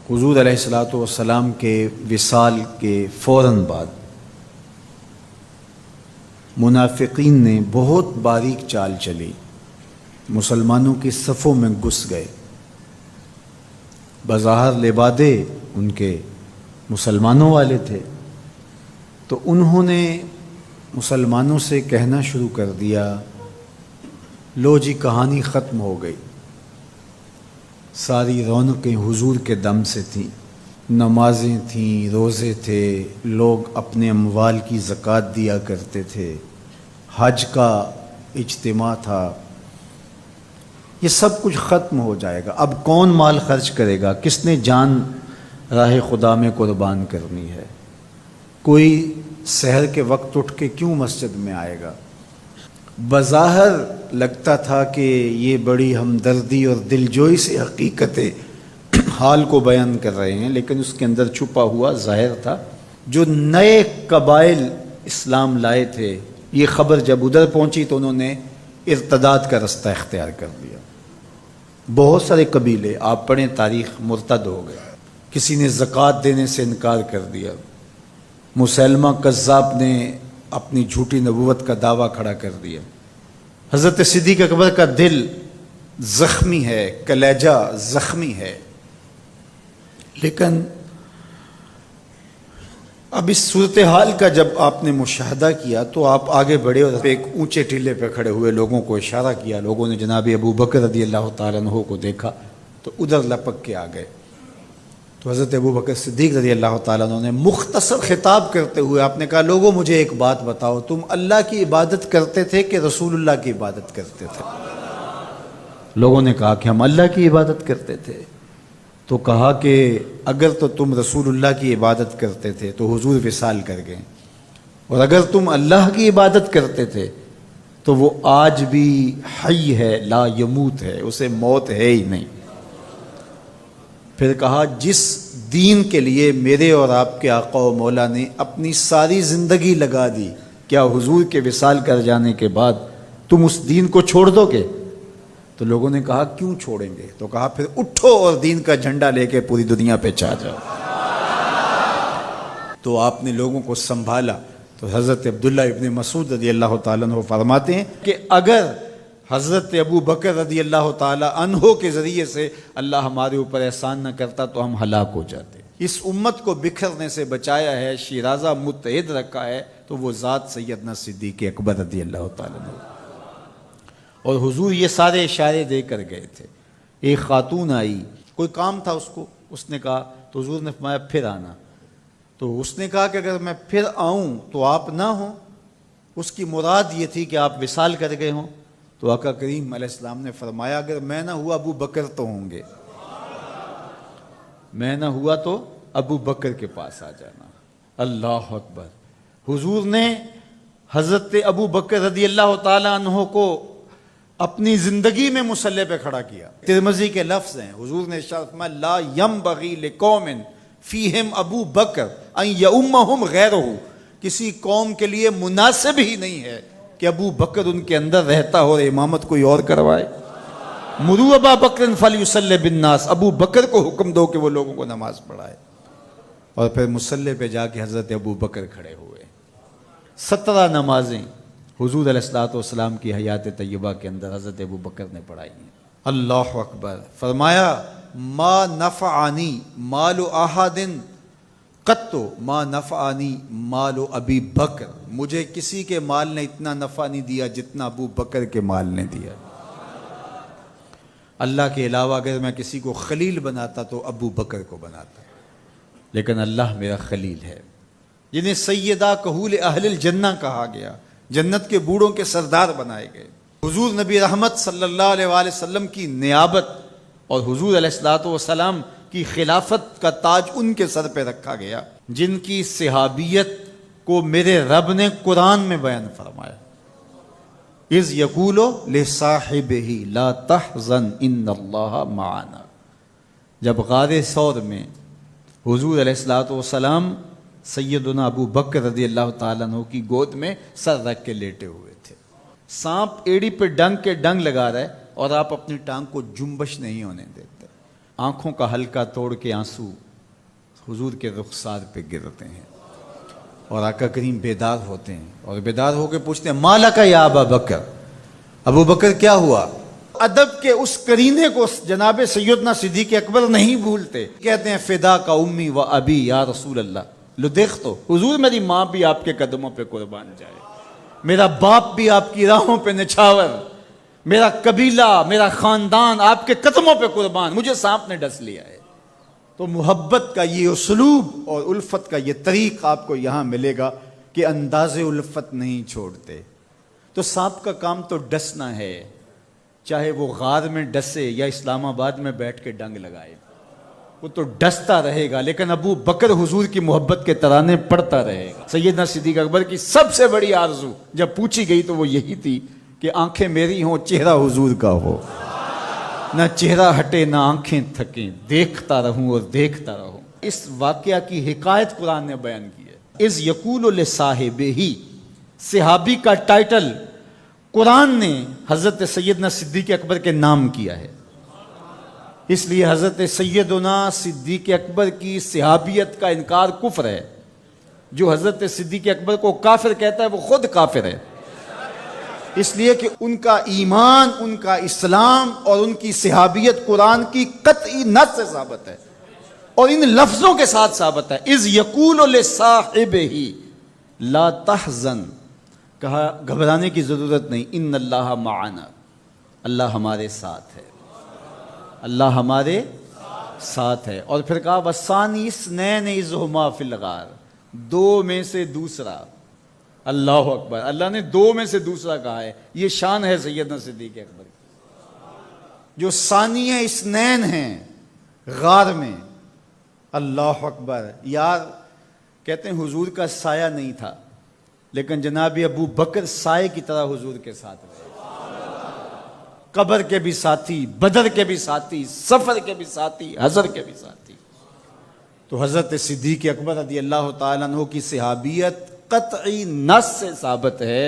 حضور علیہ الصلوۃ والسلام کے وصال کے فوراً بعد منافقین نے بہت باریک چال چلی، مسلمانوں کی صفوں میں گھس گئے۔ بظاہر لبادے ان کے مسلمانوں والے تھے، تو انہوں نے مسلمانوں سے کہنا شروع کر دیا، لو جی کہانی ختم ہو گئی، ساری رونقیں حضور کے دم سے تھیں، نمازیں تھیں، روزے تھے، لوگ اپنے اموال کی زکوٰۃ دیا کرتے تھے، حج کا اجتماع تھا، یہ سب کچھ ختم ہو جائے گا۔ اب کون مال خرچ کرے گا؟ کس نے جان راہ خدا میں قربان کرنی ہے؟ کوئی سحر کے وقت اٹھ کے کیوں مسجد میں آئے گا؟ بظاہر لگتا تھا کہ یہ بڑی ہمدردی اور دلجوئی سے حقیقت حال کو بیان کر رہے ہیں، لیکن اس کے اندر چھپا ہوا ظاہر تھا۔ جو نئے قبائل اسلام لائے تھے، یہ خبر جب ادھر پہنچی تو انہوں نے ارتداد کا رستہ اختیار کر لیا۔ بہت سارے قبیلے، آپ پڑھیں تاریخ، مرتد ہو گئے، کسی نے زکوٰۃ دینے سے انکار کر دیا، مسیلمہ کذاب نے اپنی جھوٹی نبوت کا دعویٰ کھڑا کر دیا، حضرت صدیق اکبر کا دل زخمی ہے، کلیجہ زخمی ہے، لیکن اب اس صورتحال کا جب آپ نے مشاہدہ کیا تو آپ آگے بڑھے اور ایک اونچے ٹیلے پہ کھڑے ہوئے لوگوں کو اشارہ کیا۔ لوگوں نے جناب ابو بکر رضی اللہ تعالیٰ عنہ کو دیکھا تو ادھر لپک کے آ گئے، تو حضرت ابو بکر صدیق رضی اللہ تعالیٰ عنہ نے مختصر خطاب کرتے ہوئے آپ نے کہا، لوگوں مجھے ایک بات بتاؤ، تم اللہ کی عبادت کرتے تھے کہ رسول اللہ کی عبادت کرتے تھے؟ لوگوں نے کہا کہ ہم اللہ کی عبادت کرتے تھے۔ تو کہا کہ اگر تو تم رسول اللہ کی عبادت کرتے تھے تو حضور وصال کر گئے، اور اگر تم اللہ کی عبادت کرتے تھے تو وہ آج بھی حی ہے، لا یموت ہے، اسے موت ہے ہی نہیں۔ پھر کہا، جس دین کے لیے میرے اور آپ کے آقا و مولا نے اپنی ساری زندگی لگا دی، کیا حضور کے وصال کر جانے کے بعد تم اس دین کو چھوڑ دو گے؟ تو لوگوں نے کہا، کیوں چھوڑیں گے؟ تو کہا، پھر اٹھو اور دین کا جھنڈا لے کے پوری دنیا پہ چھا جاؤ۔ تو آپ نے لوگوں کو سنبھالا۔ تو حضرت عبداللہ ابن مسعود رضی اللہ تعالیٰ عنہ فرماتے ہیں کہ اگر حضرت ابو بکر رضی اللہ تعالیٰ عنہ کے ذریعے سے اللہ ہمارے اوپر احسان نہ کرتا تو ہم ہلاک ہو جاتے۔ اس امت کو بکھرنے سے بچایا ہے، شیرازہ متحد رکھا ہے، تو وہ ذات سیدنا صدیق اکبر رضی اللہ تعالیٰ عنہ۔ اور حضور یہ سارے اشارے دے کر گئے تھے۔ ایک خاتون آئی، کوئی کام تھا اس کو، اس نے کہا، تو حضور نے فرمایا پھر آنا۔ تو اس نے کہا کہ اگر میں پھر آؤں تو آپ نہ ہوں، اس کی مراد یہ تھی کہ آپ وصال کر گئے ہوں۔ تو آقا کریم علیہ السلام نے فرمایا، اگر میں نہ ہوا ابو بکر تو ہوں گے، میں نہ ہوا تو ابو بکر کے پاس آ جانا۔ اللہ اکبر۔ حضور نے حضرت ابو بکر رضی اللہ تعالیٰ عنہ کو اپنی زندگی میں مصلی پہ کھڑا کیا۔ ترمذی کے لفظ ہیں، حضور نے ارشاد فرمایا، لا ینبغی لقوم فیہم ابو بکر ان یؤمہم غیرہ، کسی قوم کے لیے مناسب ہی نہیں ہے کہ ابو بکر ان کے اندر رہتا ہو اور امامت کوئی اور کروائے۔ مروا ابا بکر فلیصلی بالناس، ابو بکر کو حکم دو کہ وہ لوگوں کو نماز پڑھائے۔ اور پھر مصلی پہ جا کے حضرت ابو بکر کھڑے ہوئے۔ 17 نمازیں حضور علیہ الصلوۃ والسلام کی حیات طیبہ کے اندر حضرت ابو بکر نے پڑھائی ہیں۔ اللہ اکبر۔ فرمایا، ما نفعنی مال احد قط ما نفعنی مال ابی بکر، مجھے کسی کے مال نے اتنا نفع نہیں دیا جتنا ابو بکر کے مال نے دیا۔ اللہ کے علاوہ اگر میں کسی کو خلیل بناتا تو ابو بکر کو بناتا، لیکن اللہ میرا خلیل ہے، جنہیں سیدہ کہول اہل الجنہ کہا گیا، جنت کے بوڑھوں کے سردار بنائے گئے۔ حضور نبی رحمت صلی اللہ علیہ وآلہ وسلم کی نیابت اور حضور علیہ الصلوۃ والسلام کی خلافت کا تاج ان کے سر پہ رکھا گیا، جن کی صحابیت کو میرے رب نے قرآن میں بیان فرمایا، اذ یقول لصاحبہ لا تحزن ان اللہ معنا۔ جب غار ثور میں حضور علیہ الصلوۃ والسلام سیدنا ابو بکر رضی اللہ تعالیٰ عنہ کی گود میں سر رکھ کے لیٹے ہوئے تھے، سانپ ایڑی پہ ڈنگ کے ڈنگ لگا رہا ہے اور آپ اپنی ٹانگ کو جنبش نہیں ہونے دیتے۔ آنکھوں کا حلقہ توڑ کے آنسو حضور کے رخسار پہ گرتے ہیں، اور آقا کریم بیدار ہوتے ہیں اور بیدار ہو کے پوچھتے ہیں مالا کا یا ابا بکر، ابو بکر کیا ہوا؟ ادب کے اس قرینے کو جناب سیدنا صدیق اکبر نہیں بھولتے، کہتے ہیں فدا کا امی و ابی یا رسول اللہ، لو دیکھ تو حضور میری ماں بھی آپ کے قدموں پہ قربان جائے، میرا باپ بھی آپ کی راہوں پہ نچھاور، میرا قبیلہ میرا خاندان آپ کے قدموں پہ قربان، مجھے سانپ نے ڈس لیا ہے۔ تو محبت کا یہ اسلوب اور الفت کا یہ طریق آپ کو یہاں ملے گا کہ انداز الفت نہیں چھوڑتے۔ تو سانپ کا کام تو ڈسنا ہے، چاہے وہ غار میں ڈسے یا اسلام آباد میں بیٹھ کے ڈنگ لگائے، وہ تو ڈستا رہے گا، لیکن ابو بکر حضور کی محبت کے ترانے پڑھتا رہے گا۔ سیدنا صدیق اکبر کی سب سے بڑی آرزو جب پوچھی گئی تو وہ یہی تھی کہ آنکھیں میری ہوں، چہرہ حضور کا ہو، نہ چہرہ ہٹے نہ آنکھیں تھکیں، دیکھتا رہوں اور دیکھتا رہوں۔ اس واقعہ کی حکایت قرآن نے بیان کی ہے۔ اذ یقول لصاحبہ، صحابی کا ٹائٹل قرآن نے حضرت سیدنا صدیق اکبر کے نام کیا ہے، اس لیے حضرت سیدنا صدیق اکبر کی صحابیت کا انکار کفر ہے۔ جو حضرت صدیق اکبر کو کافر کہتا ہے وہ خود کافر ہے، اس لیے کہ ان کا ایمان، ان کا اسلام اور ان کی صحابیت قرآن کی قطعی نص سے ثابت ہے اور ان لفظوں کے ساتھ ثابت ہے۔ اذ یقول لصاحبہ لا تحزن، کہا گھبرانے کی ضرورت نہیں، ان اللہ معنا، اللہ ہمارے ساتھ ہے، اللہ ہمارے ساتھ ہے۔ اور پھر کہا وَالثَّانِي اثْنَيْنِ اذ هُمَا فِي الْغَارِ، دو میں سے دوسرا، اللہ اکبر، اللہ نے دو میں سے دوسرا کہا ہے، یہ شان ہے سیدنا صدیق اکبر کی، جو ثانی اثنین ہیں غار میں۔ اللہ اکبر، یار کہتے ہیں حضور کا سایہ نہیں تھا، لیکن جناب ابو بکر سائے کی طرح حضور کے ساتھ رہے، قبر کے بھی ساتھی، بدر کے بھی ساتھی، سفر کے بھی ساتھی، حضر کے بھی ساتھی۔ تو حضرت صدیق اکبر رضی اللہ تعالیٰ عنہ کی صحابیت قطعی نص سے ثابت ہے،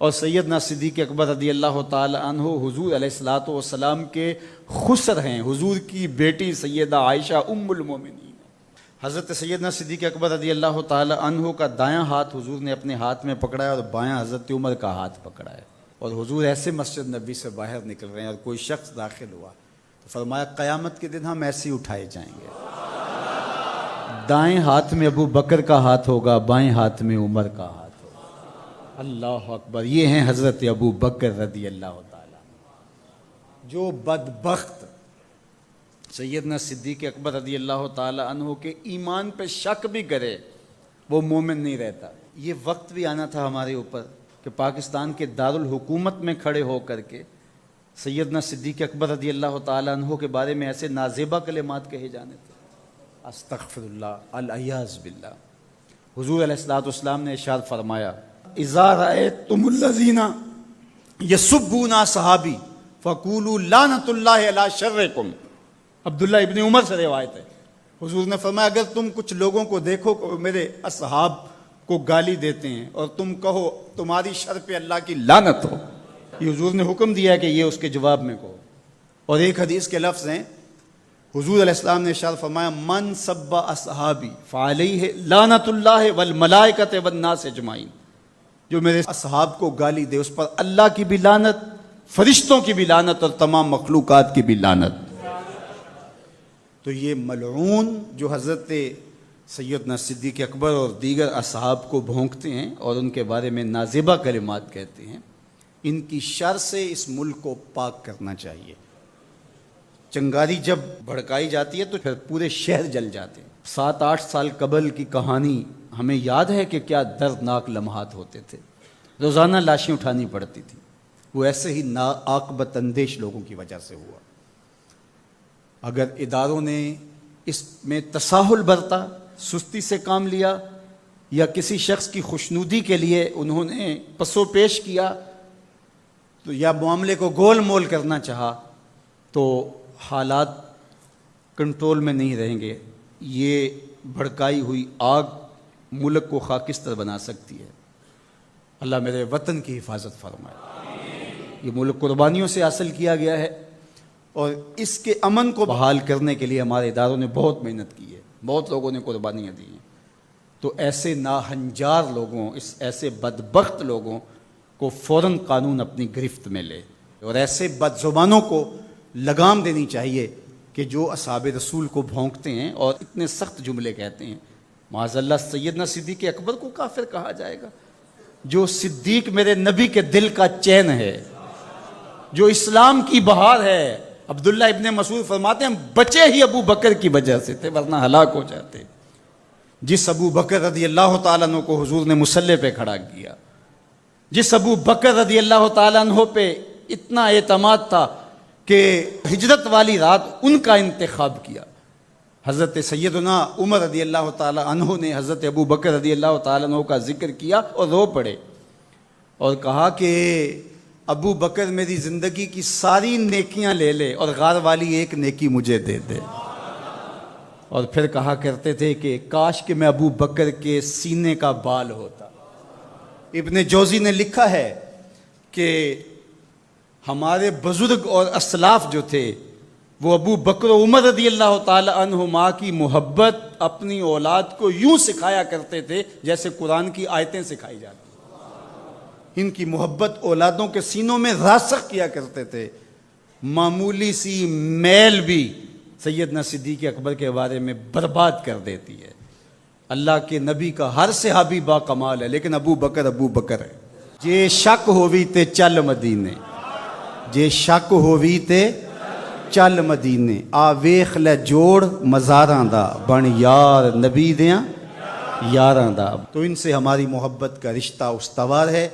اور سیدنا صدیق اکبر رضی اللہ تعالیٰ عنہ حضور علیہ الصلوۃ والسلام کے خسر ہیں، حضور کی بیٹی سیدہ عائشہ ام المومنین۔ حضرت سیدنا صدیق اکبر رضی اللہ تعالیٰ عنہ کا دایاں ہاتھ حضور نے اپنے ہاتھ میں پکڑا ہے اور بایاں حضرت عمر کا ہاتھ پکڑا ہے، اور حضور ایسے مسجد نبی سے باہر نکل رہے ہیں اور کوئی شخص داخل ہوا تو فرمایا قیامت کے دن ہم ایسے ہی اٹھائے جائیں گے، دائیں ہاتھ میں ابو بکر کا ہاتھ ہوگا، بائیں ہاتھ میں عمر کا ہاتھ ہوگا۔ اللہ اکبر، یہ ہیں حضرت ابو بکر رضی اللہ تعالیٰ۔ جو بدبخت سیدنا صدیق اکبر رضی اللہ تعالیٰ عنہ کے ایمان پہ شک بھی کرے وہ مومن نہیں رہتا۔ یہ وقت بھی آنا تھا ہمارے اوپر کہ پاکستان کے دارالحکومت میں کھڑے ہو کر کے سیدنا صدیق اکبر رضی اللہ تعالیٰ عنہ کے بارے میں ایسے نازیبہ کلمات کہے جانے تھے، استغفر اللہ، العیاذ باللہ۔ حضور علیہ الصلوۃ والسلام نے ارشاد فرمایا اذا رأیتم الذین یسبون صحابی فقولوا لعنۃ اللہ علی شرکم۔ عبداللہ ابن عمر سے روایت ہے، حضور نے فرمایا اگر تم کچھ لوگوں کو دیکھو کہ میرے اصحاب کو گالی دیتے ہیں اور تم کہو تمہاری شر پہ اللہ کی لعنت ہو، یہ حضور نے حکم دیا ہے کہ یہ اس کے جواب میں کہو۔ اور ایک حدیث کے لفظ ہیں، حضور علیہ السلام نے ارشاد فرمایا من سب اصحابی فعلیہ لعنت اللہ والملائکۃ والناس اجمعین، جو میرے اصحاب کو گالی دے اس پر اللہ کی بھی لعنت، فرشتوں کی بھی لعنت اور تمام مخلوقات کی بھی لعنت۔ تو یہ ملعون جو حضرت سیدنا صدیق اکبر اور دیگر اصحاب کو بھونکتے ہیں اور ان کے بارے میں نازیبہ کلمات کہتے ہیں، ان کی شر سے اس ملک کو پاک کرنا چاہیے۔ چنگاری جب بھڑکائی جاتی ہے تو پھر پورے شہر جل جاتے ہیں۔ 7-8 سال قبل کی کہانی ہمیں یاد ہے کہ کیا دردناک لمحات ہوتے تھے، روزانہ لاشیں اٹھانی پڑتی تھیں، وہ ایسے ہی ناعاقبت اندیش لوگوں کی وجہ سے ہوا۔ اگر اداروں نے اس میں تساہل برتا، سستی سے کام لیا، یا کسی شخص کی خوشنودی کے لیے انہوں نے پسو پیش کیا تو یا معاملے کو گول مول کرنا چاہا تو حالات کنٹرول میں نہیں رہیں گے۔ یہ بھڑکائی ہوئی آگ ملک کو خاکستر بنا سکتی ہے۔ اللہ میرے وطن کی حفاظت فرمائے۔ یہ ملک قربانیوں سے حاصل کیا گیا ہے، اور اس کے امن کو بحال کرنے کے لیے ہمارے اداروں نے بہت محنت کی ہے، بہت لوگوں نے قربانیاں دی ہیں۔ تو ایسے ناہنجار لوگوں، ایسے بدبخت لوگوں کو فوراً قانون اپنی گرفت میں لے، اور ایسے بد زبانوں کو لگام دینی چاہیے کہ جو اصحاب رسول کو بھونکتے ہیں اور اتنے سخت جملے کہتے ہیں۔ معاذ اللہ سیدنا صدیق اکبر کو کافر کہا جائے گا؟ جو صدیق میرے نبی کے دل کا چین ہے، جو اسلام کی بہار ہے۔ عبداللہ ابن مسعود فرماتے ہیں ہم بچے ہی ابو بکر کی وجہ سے تھے، ورنہ ہلاک ہو جاتے۔ جس ابو بکر رضی اللہ تعالیٰ عنہ کو حضور نے مصلی پہ کھڑا کیا، جس ابو بکر رضی اللہ تعالیٰ عنہ پہ اتنا اعتماد تھا کہ ہجرت والی رات ان کا انتخاب کیا، حضرت سیدنا عمر رضی اللہ تعالیٰ عنہ نے حضرت ابو بکر رضی اللہ تعالیٰ عنہ کا ذکر کیا اور رو پڑے اور کہا کہ ابو بکر میری زندگی کی ساری نیکیاں لے لے اور غار والی ایک نیکی مجھے دے دے۔ اور پھر کہا کرتے تھے کہ کاش کہ میں ابو بکر کے سینے کا بال ہوتا۔ ابن جوزی نے لکھا ہے کہ ہمارے بزرگ اور اسلاف جو تھے وہ ابو بکر و عمر رضی اللہ تعالی عنہما کی محبت اپنی اولاد کو یوں سکھایا کرتے تھے جیسے قرآن کی آیتیں سکھائی جاتی۔ ان کی محبت اولادوں کے سینوں میں راسخ کیا کرتے تھے۔ معمولی سی میل بھی سیدنا صدیق اکبر کے بارے میں برباد کر دیتی ہے۔ اللہ کے نبی کا ہر صحابی با کمال ہے، لیکن ابو بکر ہے۔ جے شک ہووی تے چل مدینے، جے شک ہووی تے چل مدینے، آ ویخ لے جوڑ مزاراں دا، بن یار نبی دیاں یاراں دا۔ تو ان سے ہماری محبت کا رشتہ استوار ہے۔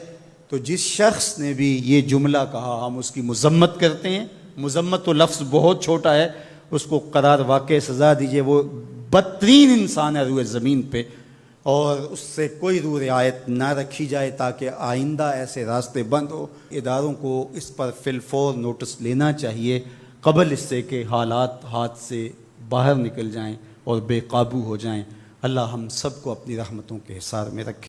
تو جس شخص نے بھی یہ جملہ کہا ہم اس کی مذمت کرتے ہیں۔ مذمت تو لفظ بہت چھوٹا ہے، اس کو قرار واقع سزا دیجئے۔ وہ بدترین انسان ہے روئے زمین پہ، اور اس سے کوئی روح رعایت نہ رکھی جائے تاکہ آئندہ ایسے راستے بند ہو۔ اداروں کو اس پر فی الفور نوٹس لینا چاہیے قبل اس سے کہ حالات ہاتھ سے باہر نکل جائیں اور بے قابو ہو جائیں۔ اللہ ہم سب کو اپنی رحمتوں کے حصار میں رکھے۔